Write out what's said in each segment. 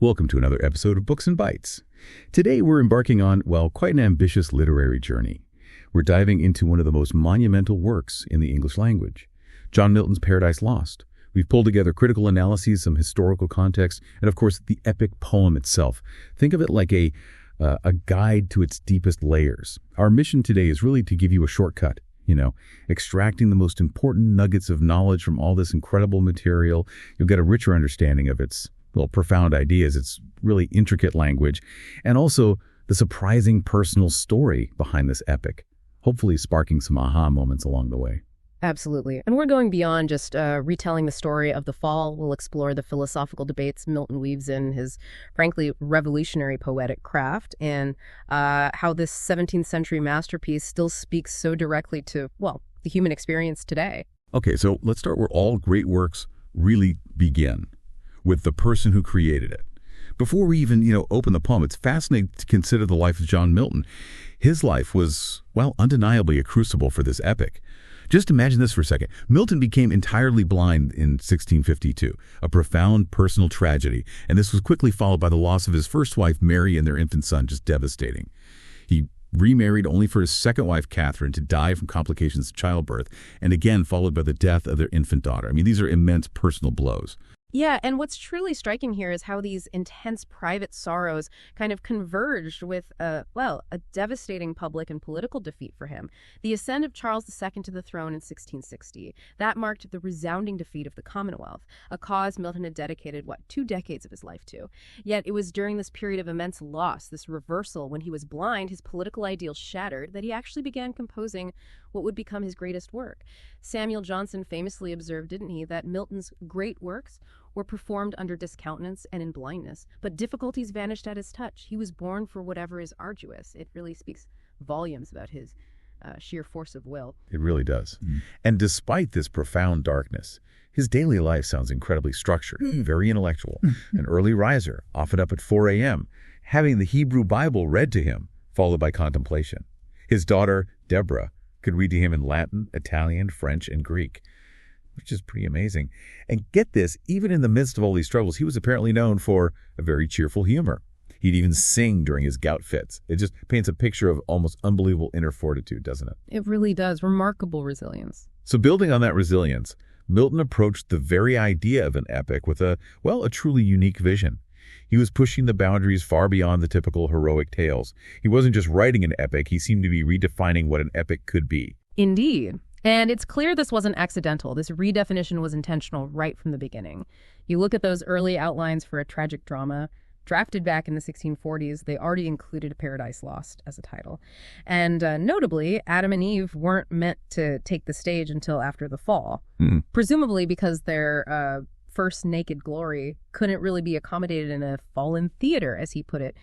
Welcome to another episode of Books and Bytes. Today we're embarking on, quite an ambitious literary journey. We're diving into one of the most monumental works in the English language, John Milton's Paradise Lost. We've pulled together critical analyses, some historical context, and of course the epic poem itself. Think of it like a guide to its deepest layers. Our mission today is really to give you a shortcut, extracting the most important nuggets of knowledge from all this incredible material. You'll get a richer understanding of its profound ideas, its really intricate language, and also the surprising personal story behind this epic, hopefully sparking some aha moments along the way. Absolutely. And we're going beyond just retelling the story of the fall. We'll explore the philosophical debates Milton weaves in his, frankly, revolutionary poetic craft, and how this 17th century masterpiece still speaks so directly to, the human experience today. Okay, so let's start where all great works really begin, with the person who created it. Before we even, open the poem, it's fascinating to consider the life of John Milton. His life was, undeniably a crucible for this epic. Just imagine this for a second. Milton became entirely blind in 1652, a profound personal tragedy, and this was quickly followed by the loss of his first wife, Mary, and their infant son, just devastating. He remarried only for his second wife, Catherine, to die from complications of childbirth, and again followed by the death of their infant daughter. I mean, these are immense personal blows. Yeah, and what's truly striking here is how these intense private sorrows kind of converged with, a devastating public and political defeat for him. The ascent of Charles II to the throne in 1660, that marked the resounding defeat of the Commonwealth, a cause Milton had dedicated, 2 decades of his life to. Yet it was during this period of immense loss, this reversal, when he was blind, his political ideals shattered, that he actually began composing what would become his greatest work. Samuel Johnson famously observed, didn't he, that Milton's great works were performed under discountenance and in blindness, but difficulties vanished at his touch. He was born for whatever is arduous. It really speaks volumes about his sheer force of will. It really does. And despite this profound darkness, his daily life sounds incredibly structured, very intellectual, an early riser, often up at 4 a.m., having the Hebrew Bible read to him, followed by contemplation. His daughter, Deborah, could read to him in Latin, Italian, French, and Greek, which is pretty amazing. And get this, even in the midst of all these struggles, he was apparently known for a very cheerful humor. He'd even sing during his gout fits. It just paints a picture of almost unbelievable inner fortitude, doesn't it? It really does. Remarkable resilience. So building on that resilience, Milton approached the very idea of an epic with a truly unique vision. He was pushing the boundaries far beyond the typical heroic tales. He wasn't just writing an epic, he seemed to be redefining what an epic could be. Indeed. And it's clear this wasn't accidental. This redefinition was intentional right from the beginning. You look at those early outlines for a tragic drama, drafted back in the 1640s, they already included Paradise Lost as a title. And notably, Adam and Eve weren't meant to take the stage until after the fall, presumably because their first naked glory couldn't really be accommodated in a fallen theater, as he put it.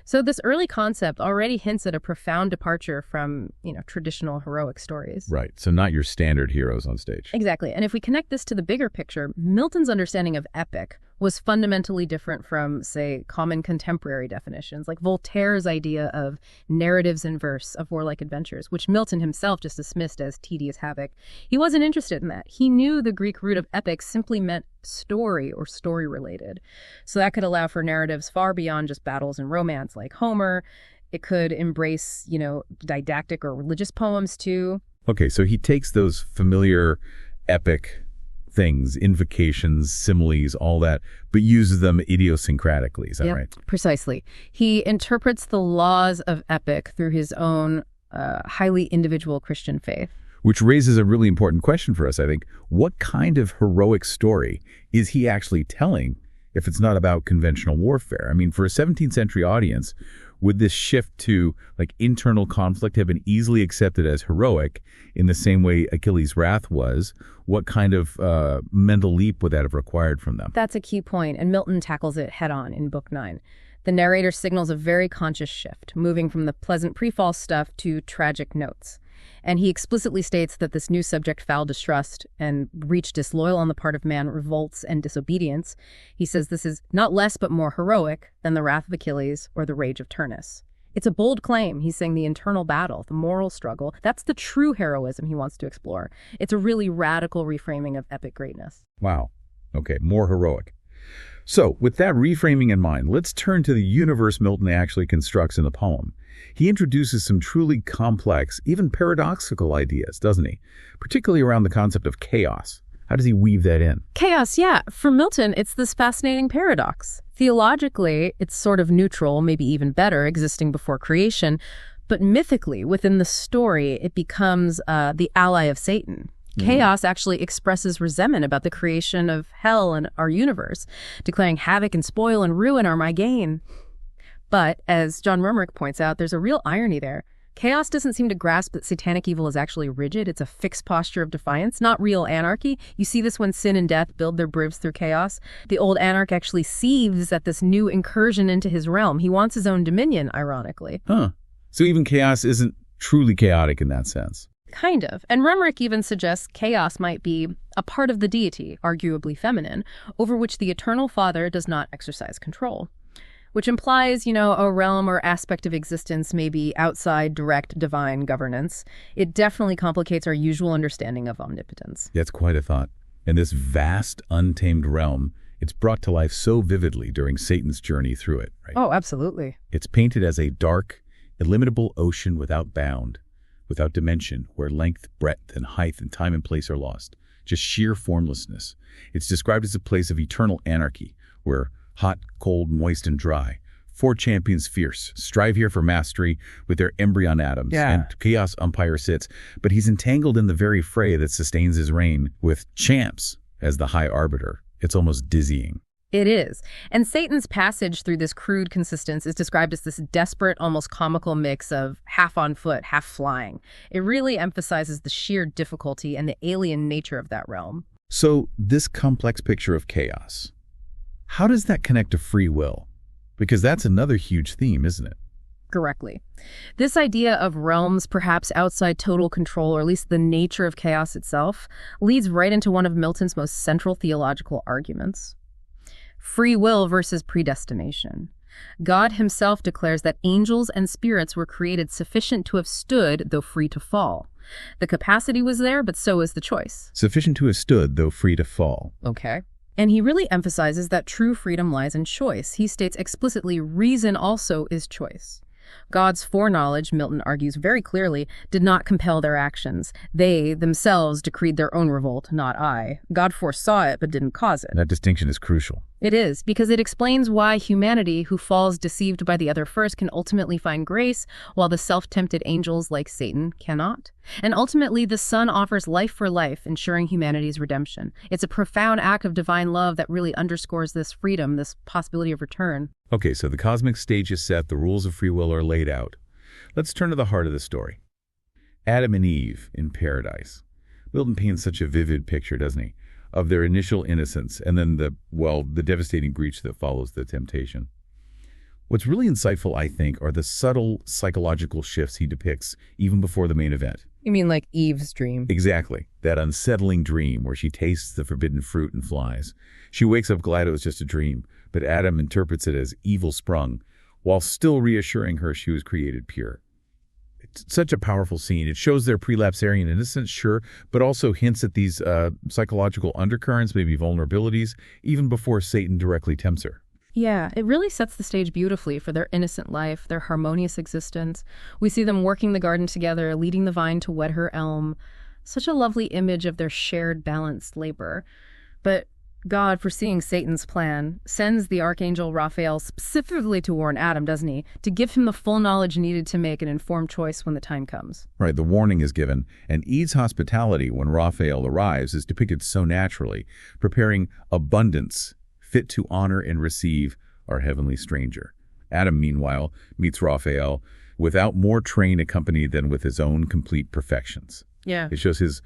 So this early concept already hints at a profound departure from, traditional heroic stories. Right. So not your standard heroes on stage. Exactly. And if we connect this to the bigger picture, Milton's understanding of epic was fundamentally different from, say, common contemporary definitions, like Voltaire's idea of narratives in verse of warlike adventures, which Milton himself just dismissed as tedious havoc. He wasn't interested in that. He knew the Greek root of epic simply meant story or story-related. So that could allow for narratives far beyond just battles and romance, like Homer. It could embrace, didactic or religious poems, too. Okay, so he takes those familiar epic things, invocations, similes, all that, but uses them idiosyncratically. Is that right? Precisely. He interprets the laws of epic through his own highly individual Christian faith. Which raises a really important question for us, I think. What kind of heroic story is he actually telling if it's not about conventional warfare? I mean, for a 17th century audience, would this shift to internal conflict have been easily accepted as heroic in the same way Achilles' wrath was? What kind of mental leap would that have required from them? That's a key point, and Milton tackles it head on in Book 9. The narrator signals a very conscious shift, moving from the pleasant pre-fall stuff to tragic notes. And he explicitly states that this new subject, foul distrust and breach disloyal on the part of man, revolts and disobedience. He says this is not less but more heroic than the wrath of Achilles or the rage of Turnus. It's a bold claim. He's saying the internal battle, the moral struggle, that's the true heroism he wants to explore. It's a really radical reframing of epic greatness. Wow. Okay, more heroic. So, with that reframing in mind, let's turn to the universe Milton actually constructs in the poem. He introduces some truly complex, even paradoxical ideas, doesn't he? Particularly around the concept of chaos. How does he weave that in? Chaos, yeah. For Milton, it's this fascinating paradox. Theologically, it's sort of neutral, maybe even better, existing before creation. But mythically, within the story, it becomes the ally of Satan. Chaos actually expresses resentment about the creation of hell and our universe, declaring havoc and spoil and ruin are my gain. But, as John Murmurick points out, there's a real irony there. Chaos doesn't seem to grasp that satanic evil is actually rigid. It's a fixed posture of defiance, not real anarchy. You see this when sin and death build their bribs through chaos. The old anarch actually seethes at this new incursion into his realm. He wants his own dominion, ironically. Huh. So even chaos isn't truly chaotic in that sense. Kind of. And Remrick even suggests chaos might be a part of the deity, arguably feminine, over which the Eternal Father does not exercise control. Which implies, a realm or aspect of existence may be outside direct divine governance. It definitely complicates our usual understanding of omnipotence. That's quite a thought. And this vast, untamed realm, it's brought to life so vividly during Satan's journey through it, right? Oh, absolutely. It's painted as a dark, illimitable ocean without bound, without dimension, where length, breadth, and height and time and place are lost. Just sheer formlessness. It's described as a place of eternal anarchy, where hot, cold, moist, and dry. 4 champions fierce, strive here for mastery with their embryon atoms, and chaos umpire sits, but he's entangled in the very fray that sustains his reign, with champs as the high arbiter. It's almost dizzying. It is. And Satan's passage through this crude consistence is described as this desperate, almost comical mix of half on foot, half flying. It really emphasizes the sheer difficulty and the alien nature of that realm. So this complex picture of chaos, how does that connect to free will? Because that's another huge theme, isn't it? Correctly. This idea of realms perhaps outside total control, or at least the nature of chaos itself, leads right into one of Milton's most central theological arguments. Free will versus predestination. God himself declares that angels and spirits were created sufficient to have stood, though free to fall. The capacity was there, but so is the choice. Sufficient to have stood, though free to fall. Okay. And he really emphasizes that true freedom lies in choice. He states explicitly, reason also is choice. God's foreknowledge, Milton argues very clearly, did not compel their actions. They themselves decreed their own revolt, not I. God foresaw it, but didn't cause it. That distinction is crucial. It is, because it explains why humanity, who falls deceived by the other first, can ultimately find grace, while the self-tempted angels like Satan cannot. And ultimately, the Son offers life for life, ensuring humanity's redemption. It's a profound act of divine love that really underscores this freedom, this possibility of return. Okay, so the cosmic stage is set, the rules of free will are laid out. Let's turn to the heart of the story. Adam and Eve in paradise. Milton paints such a vivid picture, doesn't he, of their initial innocence and then the devastating breach that follows the temptation. What's really insightful, I think, are the subtle psychological shifts he depicts even before the main event. You mean like Eve's dream? Exactly. That unsettling dream where she tastes the forbidden fruit and flies. She wakes up glad it was just a dream, but Adam interprets it as evil sprung, while still reassuring her she was created pure. It's such a powerful scene. It shows their prelapsarian innocence, sure, but also hints at these psychological undercurrents, maybe vulnerabilities, even before Satan directly tempts her. Yeah, it really sets the stage beautifully for their innocent life, their harmonious existence. We see them working the garden together, leading the vine to wed her elm. Such a lovely image of their shared balanced labor. But God, foreseeing Satan's plan, sends the archangel Raphael specifically to warn Adam, doesn't he? To give him the full knowledge needed to make an informed choice when the time comes. Right, the warning is given, and Eve's hospitality when Raphael arrives is depicted so naturally, preparing abundance fit to honor and receive our heavenly stranger. Adam, meanwhile, meets Raphael without more train accompanied than with his own complete perfections. Yeah. It shows his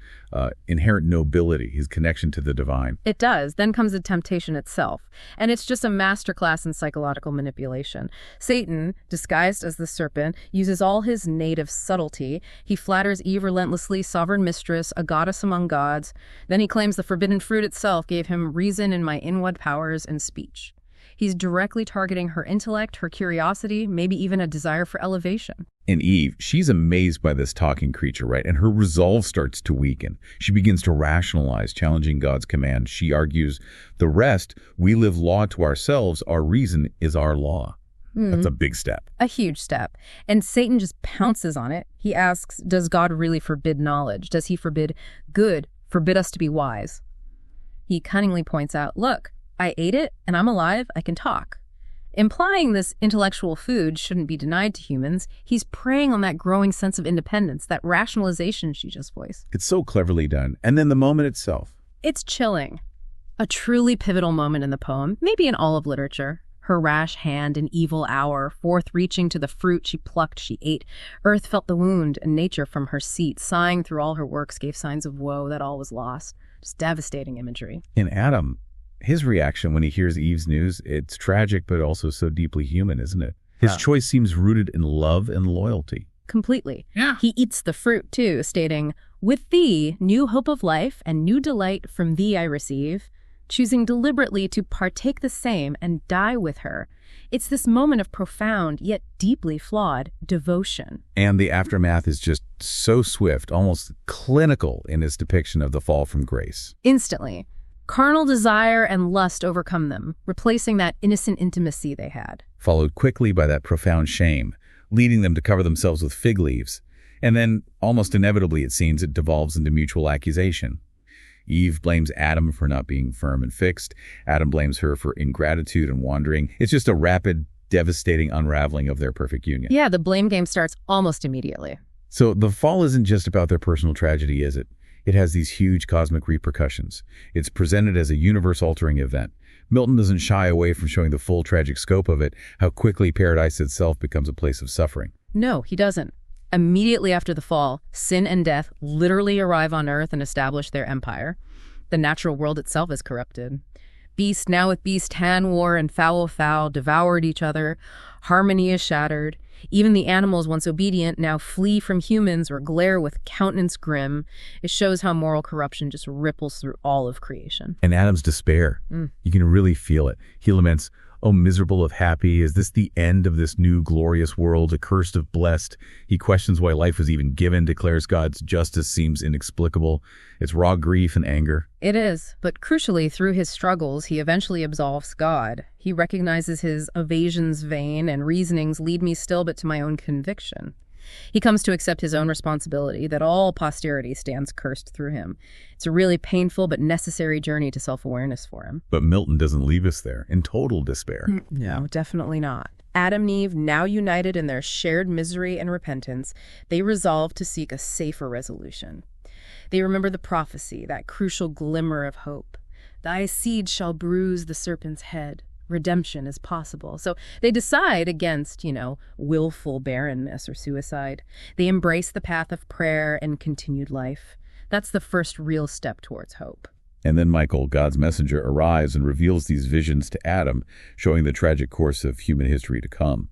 inherent nobility, his connection to the divine. It does. Then comes the temptation itself. And it's just a masterclass in psychological manipulation. Satan, disguised as the serpent, uses all his native subtlety. He flatters Eve relentlessly, sovereign mistress, a goddess among gods. Then he claims the forbidden fruit itself gave him reason in my inward powers and speech. He's directly targeting her intellect, her curiosity, maybe even a desire for elevation. And Eve, she's amazed by this talking creature, right? And her resolve starts to weaken. She begins to rationalize, challenging God's command. She argues, the rest, we live law to ourselves, our reason is our law. That's a big step. A huge step. And Satan just pounces on it. He asks, does God really forbid knowledge? Does he forbid good, forbid us to be wise? He cunningly points out, look, I ate it and I'm alive, I can talk. Implying this intellectual food shouldn't be denied to humans, he's preying on that growing sense of independence, that rationalization she just voiced. It's so cleverly done. And then the moment itself. It's chilling. A truly pivotal moment in the poem, maybe in all of literature. Her rash hand in evil hour, forth reaching to the fruit she plucked, she ate. Earth felt the wound, and nature from her seat, sighing through all her works, gave signs of woe that all was lost. Just devastating imagery. In Adam, his reaction when he hears Eve's news, it's tragic but also so deeply human, isn't it? His choice seems rooted in love and loyalty. Completely. Yeah. He eats the fruit, too, stating, with thee, new hope of life and new delight from thee I receive, choosing deliberately to partake the same and die with her. It's this moment of profound, yet deeply flawed, devotion. And the aftermath is just so swift, almost clinical in its depiction of the fall from grace. Instantly, carnal desire and lust overcome them, replacing that innocent intimacy they had. Followed quickly by that profound shame, leading them to cover themselves with fig leaves. And then, almost inevitably it seems, it devolves into mutual accusation. Eve blames Adam for not being firm and fixed. Adam blames her for ingratitude and wandering. It's just a rapid, devastating unraveling of their perfect union. Yeah, the blame game starts almost immediately. So the fall isn't just about their personal tragedy, is it? It has these huge cosmic repercussions. It's presented as a universe-altering event. Milton doesn't shy away from showing the full tragic scope of it, how quickly paradise itself becomes a place of suffering. No, he doesn't. Immediately after the fall, sin and death literally arrive on Earth and establish their empire. The natural world itself is corrupted. Beast now with beast, hand war and foul with foul, devoured each other. Harmony is shattered. Even the animals, once obedient, now flee from humans or glare with countenance grim. It shows how moral corruption just ripples through all of creation. And Adam's despair, you can really feel it. He laments, "Oh, miserable of happy, is this the end of this new glorious world, accursed of blessed?" He questions why life was even given, declares God's justice seems inexplicable. It's raw grief and anger. It is, but crucially, through his struggles, he eventually absolves God. He recognizes his evasions vain and reasonings lead me still but to my own conviction. He comes to accept his own responsibility, that all posterity stands cursed through him. It's a really painful but necessary journey to self-awareness for him. But Milton doesn't leave us there, in total despair. No, definitely not. Adam and Eve, now united in their shared misery and repentance, they resolve to seek a safer resolution. They remember the prophecy, that crucial glimmer of hope. Thy seed shall bruise the serpent's head. Redemption is possible. So they decide against, willful barrenness or suicide. They embrace the path of prayer and continued life. That's the first real step towards hope. And then Michael, God's messenger, arrives and reveals these visions to Adam, showing the tragic course of human history to come.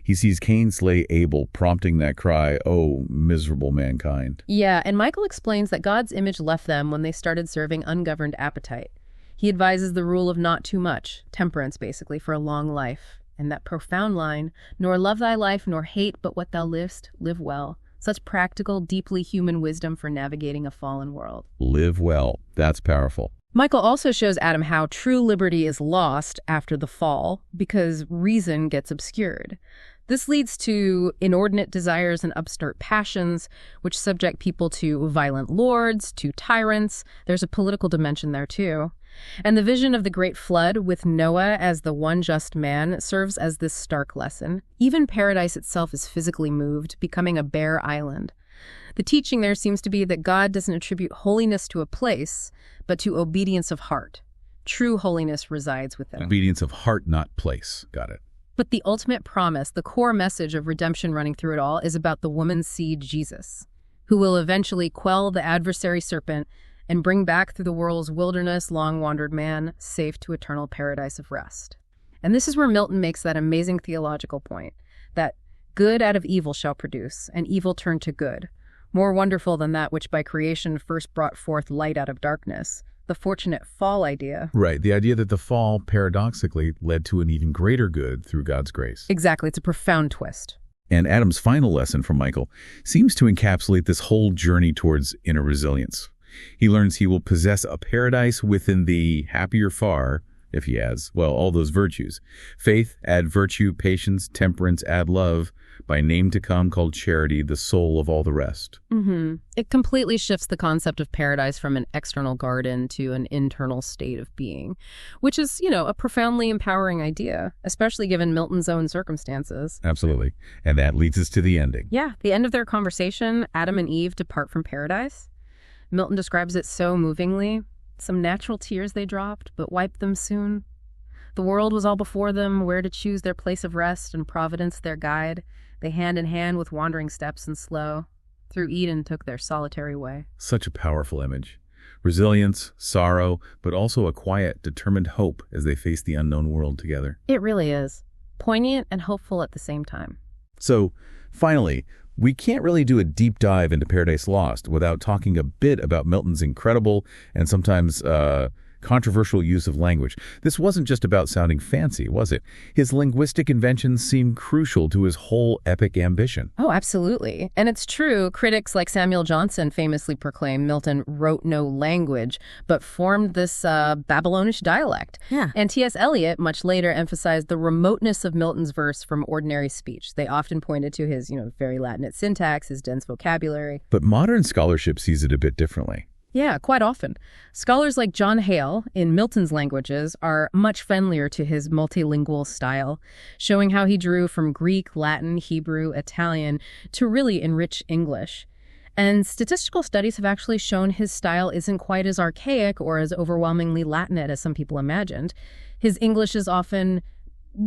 He sees Cain slay Abel, prompting that cry, "Oh, miserable mankind." Yeah, and Michael explains that God's image left them when they started serving ungoverned appetite. He advises the rule of not too much, temperance basically, for a long life. And that profound line, "Nor love thy life, nor hate but what thou livest, live well." Such practical, deeply human wisdom for navigating a fallen world. Live well. That's powerful. Michael also shows Adam how true liberty is lost after the fall because reason gets obscured. This leads to inordinate desires and upstart passions, which subject people to violent lords, to tyrants. There's a political dimension there, too. And the vision of the Great Flood, with Noah as the one just man, serves as this stark lesson. Even paradise itself is physically moved, becoming a bare island. The teaching there seems to be that God doesn't attribute holiness to a place, but to obedience of heart. True holiness resides within. Obedience of heart, not place. Got it. But the ultimate promise, the core message of redemption running through it all, is about the woman's seed, Jesus, who will eventually quell the adversary serpent and bring back through the world's wilderness long-wandered man, safe to eternal paradise of rest. And this is where Milton makes that amazing theological point, that good out of evil shall produce, and evil turn to good, more wonderful than that which by creation first brought forth light out of darkness, the fortunate fall idea. Right, the idea that the fall, paradoxically, led to an even greater good through God's grace. Exactly, it's a profound twist. And Adam's final lesson from Michael seems to encapsulate this whole journey towards inner resilience. He learns he will possess a paradise within the happier far, if he has, well, all those virtues. Faith, add virtue, patience, temperance, add love, by name to come called charity, the soul of all the rest. It completely shifts the concept of paradise from an external garden to an internal state of being, which is, a profoundly empowering idea, especially given Milton's own circumstances. Absolutely. And that leads us to the ending. Yeah, the end of their conversation, Adam and Eve depart from paradise. Milton describes it so movingly. Some natural tears they dropped, but wiped them soon. The world was all before them, where to choose their place of rest and providence their guide. They hand in hand with wandering steps and slow, through Eden took their solitary way. Such a powerful image. Resilience, sorrow, but also a quiet, determined hope as they face the unknown world together. It really is. Poignant and hopeful at the same time. So, finally, we can't really do a deep dive into Paradise Lost without talking a bit about Milton's incredible and sometimes controversial use of language. This wasn't just about sounding fancy, was it? His linguistic inventions seem crucial to his whole epic ambition. Oh, absolutely. And it's true, critics like Samuel Johnson famously proclaim Milton wrote no language, but formed this Babylonish dialect. Yeah. And T.S. Eliot much later emphasized the remoteness of Milton's verse from ordinary speech. They often pointed to his, very Latinate syntax, his dense vocabulary. But modern scholarship sees it a bit differently. Yeah, quite often. Scholars like John Hale, in Milton's languages, are much friendlier to his multilingual style, showing how he drew from Greek, Latin, Hebrew, Italian to really enrich English. And statistical studies have actually shown his style isn't quite as archaic or as overwhelmingly Latinate as some people imagined. His English is often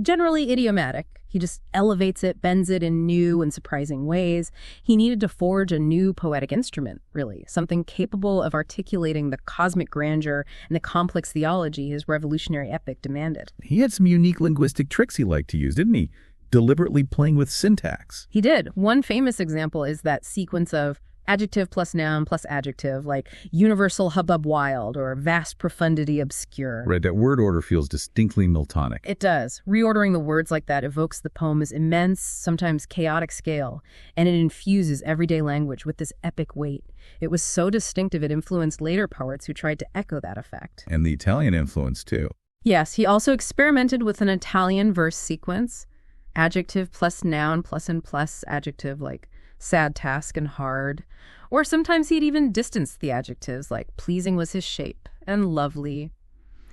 generally idiomatic. He just elevates it, bends it in new and surprising ways. He needed to forge a new poetic instrument, really, something capable of articulating the cosmic grandeur and the complex theology his revolutionary epic demanded. He had some unique linguistic tricks he liked to use, didn't he? Deliberately playing with syntax. He did. One famous example is that sequence of adjective plus noun plus adjective, like universal hubbub wild or vast profundity obscure. Right, that word order feels distinctly Miltonic. It does. Reordering the words like that evokes the poem's immense, sometimes chaotic scale, and it infuses everyday language with this epic weight. It was so distinctive it influenced later poets who tried to echo that effect. And the Italian influence, too. Yes, he also experimented with an Italian verse sequence, adjective plus noun plus and plus adjective, like sad task and hard. Or sometimes he'd even distance the adjectives, like pleasing was his shape and lovely.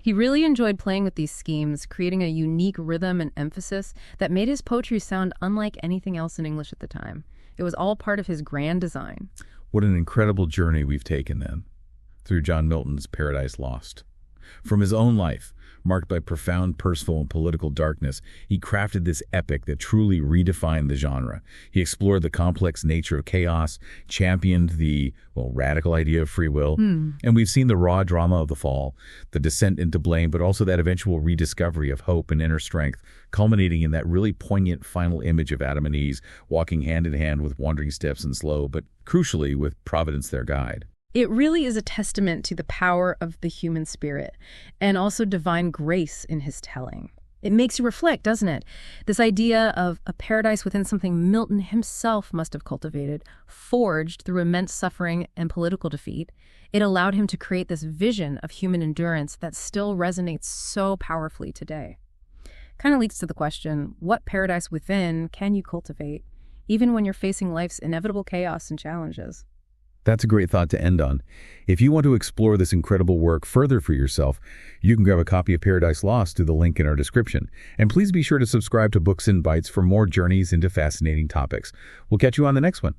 He really enjoyed playing with these schemes, creating a unique rhythm and emphasis that made his poetry sound unlike anything else in English at the time. It was all part of his grand design. What an incredible journey we've taken then, through John Milton's Paradise Lost. From his own life, marked by profound personal and political darkness, he crafted this epic that truly redefined the genre. He explored the complex nature of chaos, championed the, radical idea of free will, and we've seen the raw drama of the fall, the descent into blame, but also that eventual rediscovery of hope and inner strength, culminating in that really poignant final image of Adam and Eve walking hand in hand with wandering steps and slow, but crucially with Providence their guide. It really is a testament to the power of the human spirit and also divine grace in his telling. It makes you reflect, doesn't it? This idea of a paradise within something Milton himself must have cultivated, forged through immense suffering and political defeat. It allowed him to create this vision of human endurance that still resonates so powerfully today. Kind of leads to the question, what paradise within can you cultivate, even when you're facing life's inevitable chaos and challenges? That's a great thought to end on. If you want to explore this incredible work further for yourself, you can grab a copy of Paradise Lost through the link in our description. And please be sure to subscribe to Books and Bytes for more journeys into fascinating topics. We'll catch you on the next one.